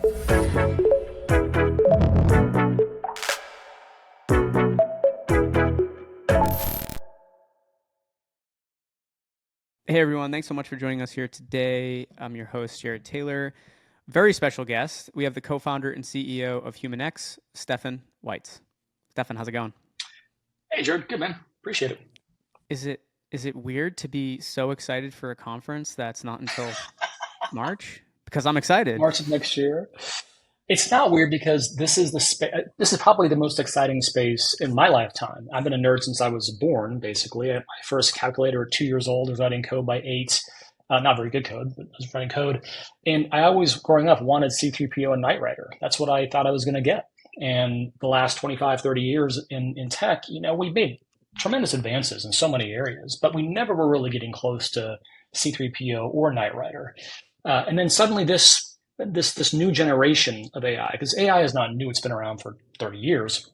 Hey everyone, thanks so much for joining us here today. I'm your host, Jared Taylor. Very special guest. We have the co-founder and CEO of HumanX, Stefan Weitz. Stefan, how's it going? Hey, Jared. Good, man. Appreciate it. Is it weird to be so excited for a conference that's not until March? Because I'm excited. March of next year. It's not weird because this is probably the most exciting space in my lifetime. I've been a nerd since I was born, basically. I had my first calculator at 2 years old. I was writing code by eight. Not very good code, but I was writing code. And I always, growing up, wanted C3PO and Knight Rider. That's what I thought I was going to get. And the last 25, 30 years in tech, we've made tremendous advances in so many areas, but we never were really getting close to C3PO or Knight Rider. And then suddenly this new generation of AI, because AI is not new, it's been around for 30 years.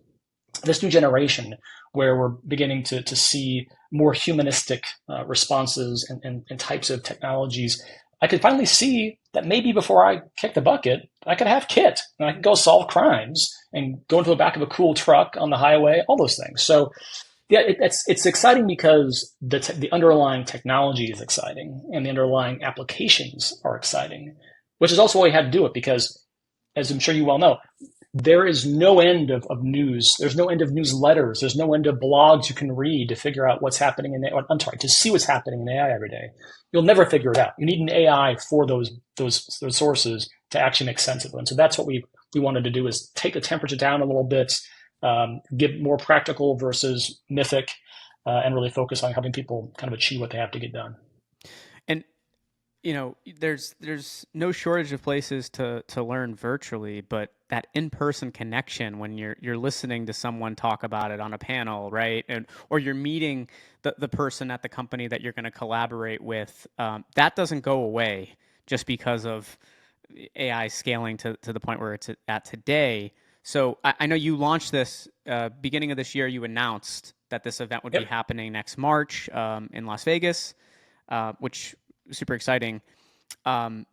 This new generation where we're beginning to see more humanistic responses and types of technologies, I could finally see that maybe before I kick the bucket, I could have Kit and I could go solve crimes and go into the back of a cool truck on the highway, all those things. So yeah, it's exciting because the underlying technology is exciting and the underlying applications are exciting, which is also why we had to do it because, as I'm sure you well know, there is no end of news. There's no end of newsletters. There's no end of blogs you can read to figure out what's happening I'm sorry, to see what's happening in AI every day. You'll never figure it out. You need an AI for those sources to actually make sense of them. And so that's what we wanted to do is take the temperature down a little bit, get more practical versus mythic, and really focus on helping people kind of achieve what they have to get done. And there's no shortage of places to learn virtually, but that in-person connection when you're listening to someone talk about it on a panel, right? Or you're meeting the person at the company that you're going to collaborate with, that doesn't go away just because of AI scaling to the point where it's at today. So I know you launched this beginning of this year. You announced that this event would be Yep. happening next March in Las Vegas, which super exciting. Um,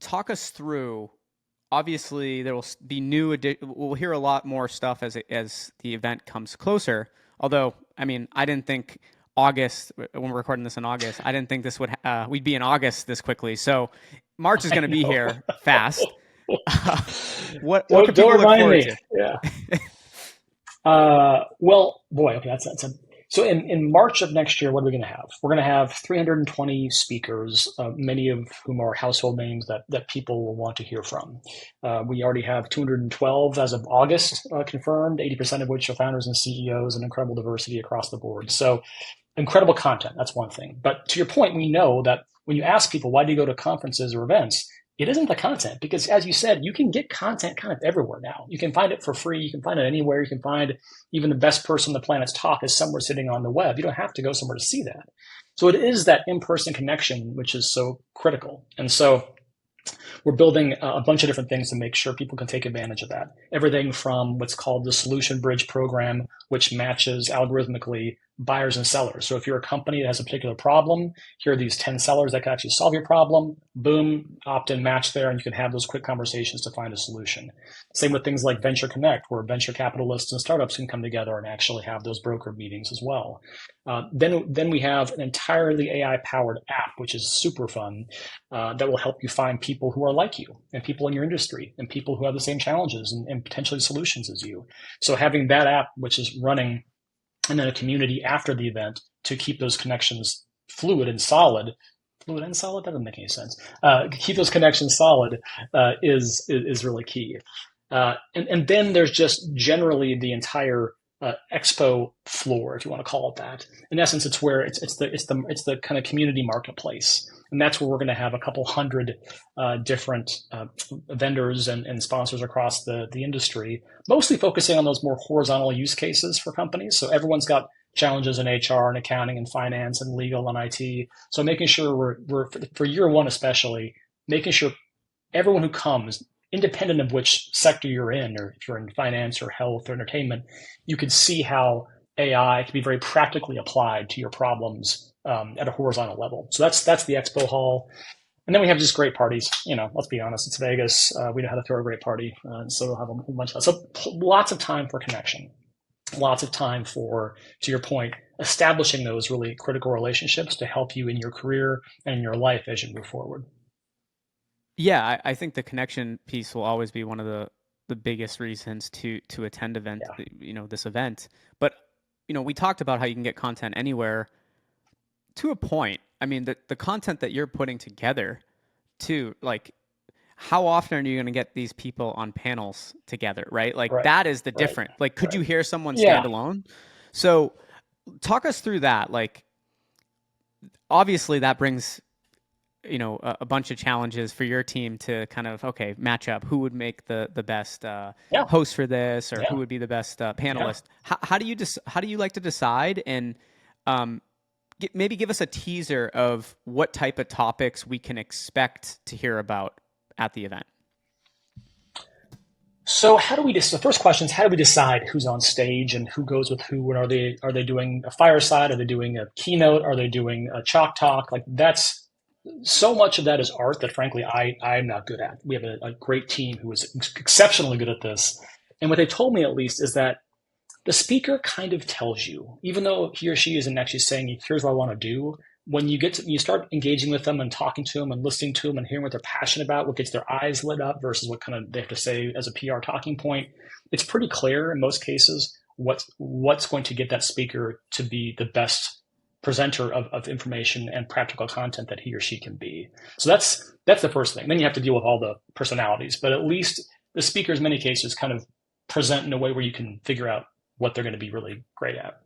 Talk us through. Obviously, there will be we'll hear a lot more stuff as the event comes closer. Although, I mean, I didn't think August when we're recording this in August, I didn't think this would we'd be in August this quickly. So March is I going to be know. here fast. What can Don't people look remind forward me. to? Yeah. Well, boy, okay, that's a so in March of next year, what are we going to have? We're going to have 320 speakers, many of whom are household names that people will want to hear from. We already have 212 as of August confirmed, 80% of which are founders and CEOs, and incredible diversity across the board. So incredible content. That's one thing. But to your point, we know that when you ask people, why do you go to conferences or events? It isn't the content because, as you said, you can get content kind of everywhere now. You can find it for free. You can find it anywhere. You can find even the best person on the planet's talk is somewhere sitting on the web. You don't have to go somewhere to see that. So it is that in-person connection, which is so critical. And so we're building a bunch of different things to make sure people can take advantage of that. Everything from what's called the Solution Bridge program, which matches algorithmically buyers and sellers. So if you're a company that has a particular problem, here are these 10 sellers that can actually solve your problem. Boom, opt in, match there, and you can have those quick conversations to find a solution. Same with things like Venture Connect, where venture capitalists and startups can come together and actually have those broker meetings as well. Then we have an entirely AI powered app, which is super fun, that will help you find people who are like you and people in your industry and people who have the same challenges and potentially solutions as you. So having that app, which is running, and then a community after the event to keep those connections fluid and solid. Fluid and solid? That doesn't make any sense. Keep those connections solid is really key. And then there's just generally the entire expo floor, if you want to call it that. In essence, it's where it's the kind of community marketplace, and that's where we're going to have a couple hundred different vendors and sponsors across the industry, mostly focusing on those more horizontal use cases for companies. So everyone's got challenges in HR and accounting and finance and legal and IT. So making sure we're for year one especially, making sure everyone who comes, independent of which sector you're in, or if you're in finance or health or entertainment, you can see how AI can be very practically applied to your problems at a horizontal level. So that's the expo hall. And then we have just great parties. Let's be honest, it's Vegas. We know how to throw a great party, so we'll have a whole bunch of that. So lots of time for connection, lots of time for, to your point, establishing those really critical relationships to help you in your career and in your life as you move forward. Yeah, I think the connection piece will always be one of the biggest reasons to attend Yeah, this event. But we talked about how you can get content anywhere to a point. I mean, the content that you're putting together, too, like how often are you going to get these people on panels together, right? Like right, that is the right, different. Like, could right. you hear someone stand Yeah, alone? So, talk us through that. Like, obviously, that brings a bunch of challenges for your team to kind of match up who would make the best yeah, host for this or who yeah, would be the best yeah. panelist. How do you like to decide and um, maybe give us a teaser of what type of topics we can expect to hear about at the event? So how do we just, the first question is how do we decide who's on stage and who goes with who? And are they doing a fireside? Are they doing a keynote? Are they doing a chalk talk? Like that's so much of that is art that frankly I'm not good at. We have a great team who is exceptionally good at this. And what they told me at least is that the speaker kind of tells you, even though he or she isn't actually saying, here's what I want to do. When you start engaging with them and talking to them and listening to them and hearing what they're passionate about, what gets their eyes lit up versus what kind of they have to say as a PR talking point, it's pretty clear in most cases what's going to get that speaker to be the best presenter of information and practical content that he or she can be. So that's the first thing. Then you have to deal with all the personalities, but at least the speakers, in many cases, kind of present in a way where you can figure out what they're going to be really great at.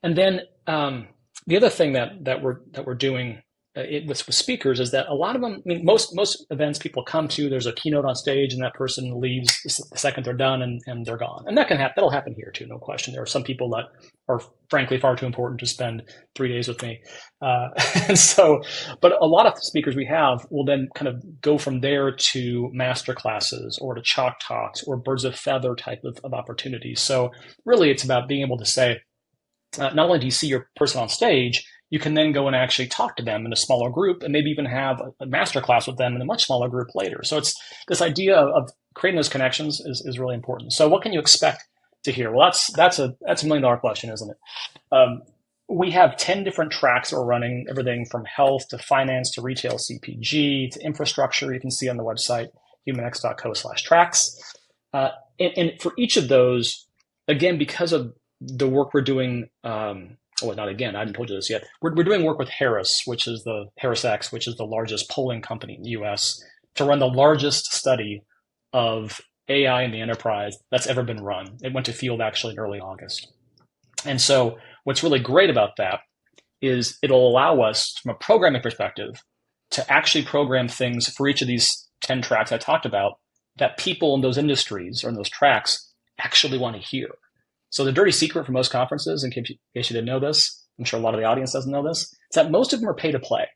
And then the other thing that we're doing with speakers is that a lot of them, I mean, most events people come to, there's a keynote on stage, and that person leaves the second they're done, and they're gone. And that can happen. That'll happen here too, no question. There are some people that are frankly far too important to spend 3 days with me, and so. But a lot of speakers we have will then kind of go from there to master classes or to chalk talks or birds of feather type of opportunities. So really, it's about being able to say, not only do you see your person on stage, you can then go and actually talk to them in a smaller group and maybe even have a master class with them in a much smaller group later. So it's this idea of creating those connections is really important. So what can you expect to hear? Well, that's $1 million question, isn't it? We have 10 different tracks that we're running, everything from health to finance to retail CPG to infrastructure. You can see on the website, humanx.co/tracks. And for each of those, again, because of the work we're doing, well, not again, I haven't told you this yet. We're doing work with Harris, which is the Harris X, which is the largest polling company in the US, to run the largest study of AI in the enterprise that's ever been run. It went to field actually in early August. And so what's really great about that is it'll allow us, from a programming perspective, to actually program things for each of these 10 tracks I talked about that people in those industries or in those tracks actually want to hear. So the dirty secret for most conferences, in case you didn't know this, I'm sure a lot of the audience doesn't know this, is that most of them are pay to play.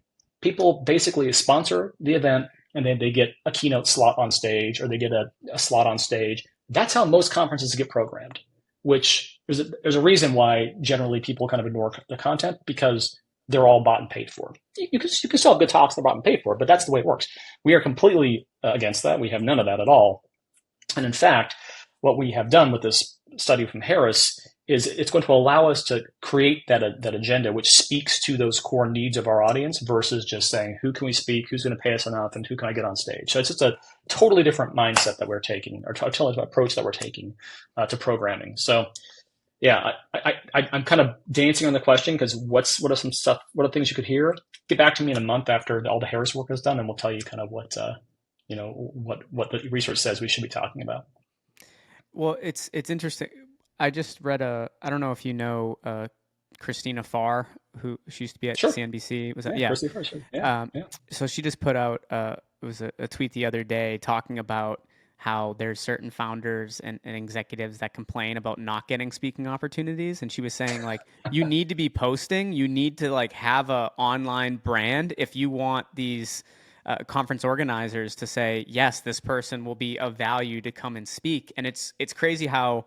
People basically sponsor the event and then they get a keynote slot on stage or they get a slot on stage. That's how most conferences get programmed, which there's a reason why generally people kind of ignore the content because they're all bought and paid for. You can still have good talks that are bought and paid for, but that's the way it works. We are completely against that. We have none of that at all. And in fact, what we have done with this study from Harris is it's going to allow us to create that agenda which speaks to those core needs of our audience versus just saying who can we speak, who's going to pay us enough, and who can I get on stage. So it's just a totally different mindset that we're taking, or totally different approach that we're taking to programming. So yeah, I'm kind of dancing on the question because what are things you could hear? Get back to me in a month after all the Harris work is done, and we'll tell you kind of what the research says we should be talking about. Well, it's interesting. I just read I don't know if you know Christina Farr, who she used to be at Sure. CNBC. Was that Yeah, yeah? Christy first. Yeah, Um, yeah. so she just put out it was a tweet the other day talking about how there's certain founders and executives that complain about not getting speaking opportunities, and she was saying like you need to be posting, you need to like have a online brand if you want these conference organizers to say yes, this person will be of value to come and speak, and it's crazy how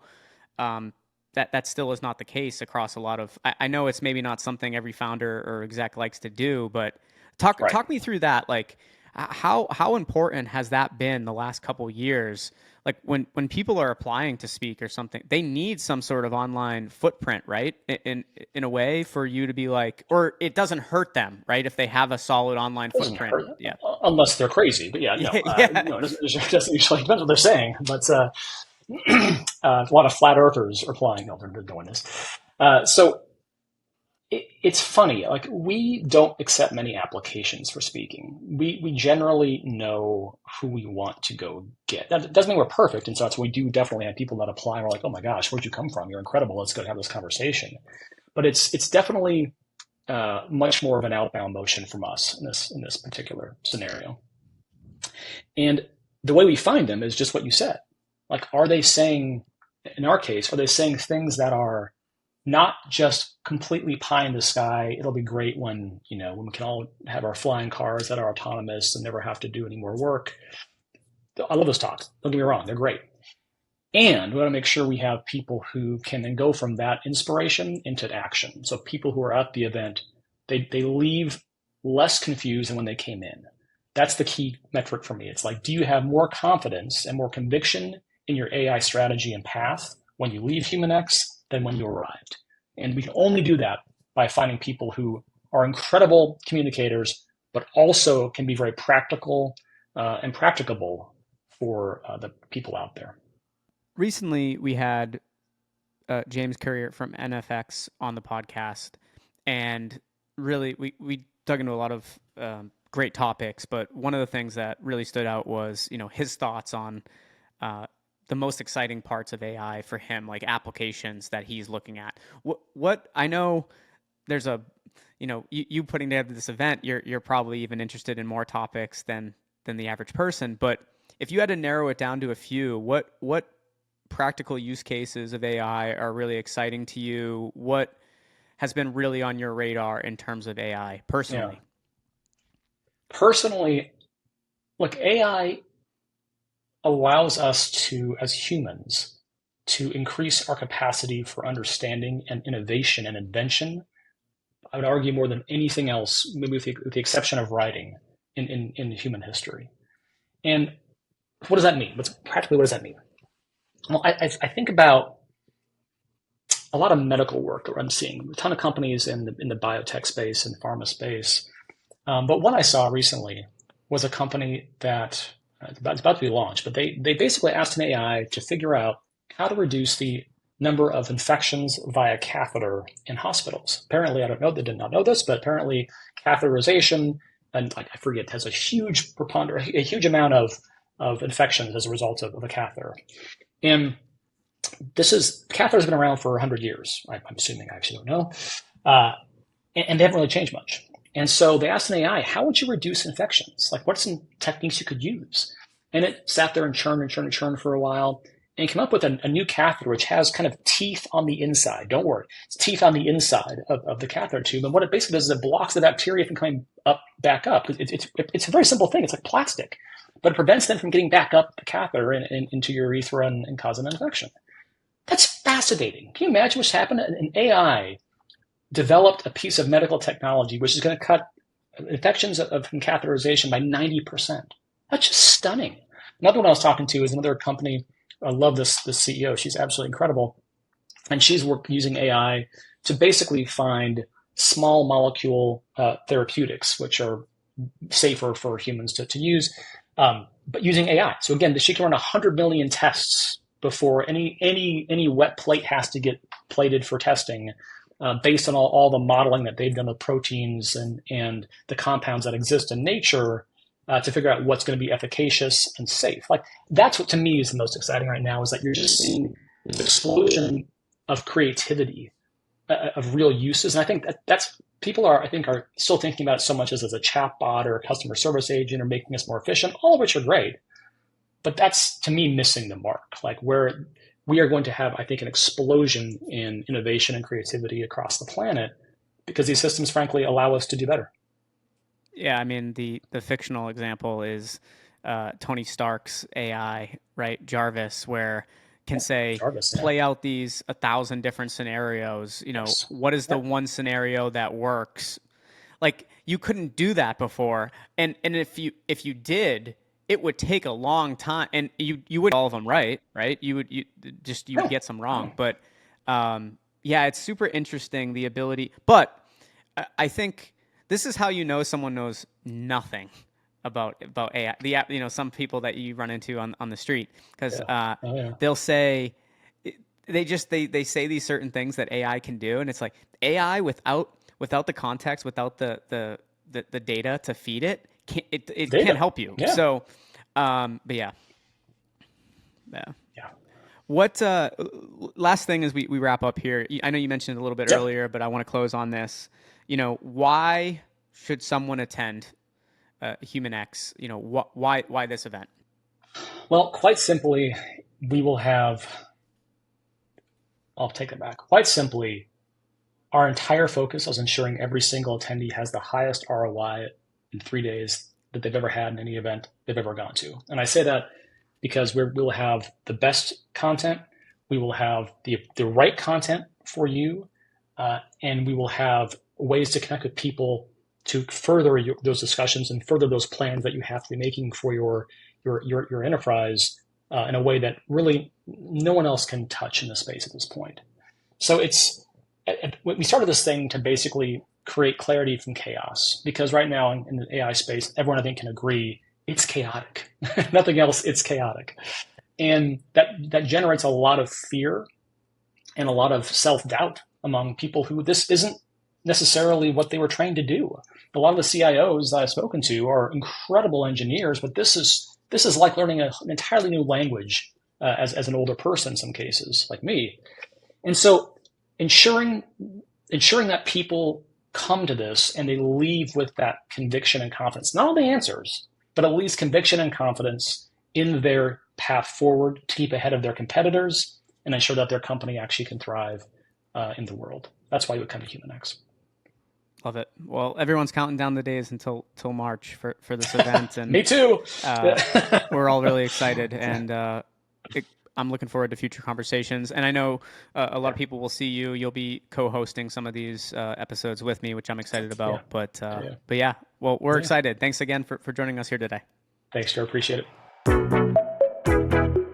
that still is not the case across a lot of. I know it's maybe not something every founder or exec likes to do, but Right. Talk me through that. Like, how important has that been the last couple years? Like when people are applying to speak or something, they need some sort of online footprint, right? In a way for you to be like, or it doesn't hurt them, right? If they have a solid online Doesn't footprint. hurt Yeah. unless they're crazy. But yeah, Yeah. Yeah. no, it doesn't usually depends what they're saying. But a lot of flat earthers are applying. No, they're doing this. So it's funny. Like we don't accept many applications for speaking. We generally know who we want to go get. That doesn't mean we're perfect, and so that's why we do definitely have people that apply. And we're like, oh my gosh, where'd you come from? You're incredible. Let's go have this conversation. But it's definitely much more of an outbound motion from us in this particular scenario. And the way we find them is just what you said. Like, are they saying, in our case, are they saying things that are not just completely pie in the sky? It'll be great when, when we can all have our flying cars that are autonomous and never have to do any more work. I love those talks. Don't get me wrong, they're great. And we want to make sure we have people who can then go from that inspiration into action. So people who are at the event, they leave less confused than when they came in. That's the key metric for me. It's like, do you have more confidence and more conviction in your AI strategy and path when you leave HumanX than when you arrived? And we can only do that by finding people who are incredible communicators, but also can be very practical and practicable for the people out there. Recently, we had James Courier from NFX on the podcast, and really we dug into a lot of great topics. But one of the things that really stood out was his thoughts on the most exciting parts of AI for him, like applications that he's looking at. What I know, there's a you putting together this event, you're probably even interested in more topics than the average person. But if you had to narrow it down to a few, what practical use cases of AI are really exciting to you? What has been really on your radar in terms of AI Yeah. personally? Personally, look, AI allows us to, as humans, to increase our capacity for understanding and innovation and invention. I would argue more than anything else, maybe with the exception of writing in human history. And what does that mean? What does that mean? Well, I think about a lot of medical work that I'm seeing, a ton of companies in the biotech space and pharma space. But one I saw recently was a company that it's about to be launched, but they basically asked an AI to figure out how to reduce the number of infections via catheter in hospitals. Apparently, I don't know, they did not know this, but apparently catheterization, and like I forget, has a huge preponderance, a huge amount of infections as a result of a catheter. And catheter has been around for 100 years. I'm assuming, I actually don't know. And they haven't really changed much. And so they asked an AI, how would you reduce infections? Like, what are some techniques you could use? And it sat there and churned for a while and came up with a new catheter, which has kind of teeth on the inside. Don't worry, it's teeth on the inside of the catheter tube. And what it basically does is it blocks the bacteria from coming back up. It's a very simple thing. It's like plastic, but it prevents them from getting back up the catheter into your urethra and causing an infection. That's fascinating. Can you imagine what's happened? An AI developed a piece of medical technology which is going to cut infections from catheterization by 90%. That's just stunning. Another one I was talking to is another company. I love this CEO. She's absolutely incredible. And she's using AI to basically find small molecule therapeutics, which are safer for humans to use, but using AI. So again, she can run 100 million tests before any wet plate has to get plated for testing, based on all the modeling that they've done with proteins and the compounds that exist in nature, to figure out what's going to be efficacious and safe. Like that's what to me is the most exciting right now, is that you're just seeing this explosion of creativity, of real uses. And I think that's people are still thinking about it so much as a chat bot or a customer service agent or making us more efficient, all of which are great. But that's to me missing the mark. Like where we are going to have, I think, an explosion in innovation and creativity across the planet because these systems, frankly, allow us to do better. Yeah, I mean the fictional example is Tony Stark's AI, right, Jarvis, where can say Jarvis, yeah. play out these 1,000 different scenarios. Yes. What is the Yep. one scenario that works? Like you couldn't do that before, and if you did, it would take a long time, and you would all of them right. You would No, get some no. wrong, but yeah, it's super interesting the ability. But I think this is how you know someone knows nothing about AI. Some people that you run into on the street because Yeah. Oh, yeah. they'll say they say these certain things that AI can do, and it's like AI without the context, without the data to feed it, it can't Data. help you. Yeah. So, but yeah, yeah. Yeah. What last thing as we wrap up here? I know you mentioned it a little bit Yep. earlier, but I want to close on this. Why should someone attend HumanX? Why this event? Well, quite simply, we will have, I'll take it back. Quite simply, our entire focus is ensuring every single attendee has the highest ROI in 3 days that they've ever had in any event they've ever gone to. And I say that because we'll have the best content, we will have the right content for you, and we will have ways to connect with people to further those discussions and further those plans that you have to be making for your enterprise in a way that really no one else can touch in the space at this point. So we started this thing to basically create clarity from chaos because right now in the AI space, everyone I think can agree it's chaotic. Nothing else, it's chaotic. And that generates a lot of fear and a lot of self-doubt among people who this isn't necessarily what they were trained to do. A lot of the CIOs that I've spoken to are incredible engineers, but this is like learning an entirely new language as an older person in some cases, like me. And so ensuring that people come to this and they leave with that conviction and confidence, not only answers, but at least conviction and confidence in their path forward to keep ahead of their competitors and ensure that their company actually can thrive in the world. That's why you would come to HumanX. Love it. Well, everyone's counting down the days until March for this event, and Me too. uh, we're all really excited, and I'm looking forward to future conversations. And I know a lot Yeah, of people will see you. You'll be co-hosting some of these episodes with me, which I'm excited yeah, about. yeah, But yeah, well, we're yeah. excited. Thanks again for joining us here today. Thanks, Joe. Appreciate it.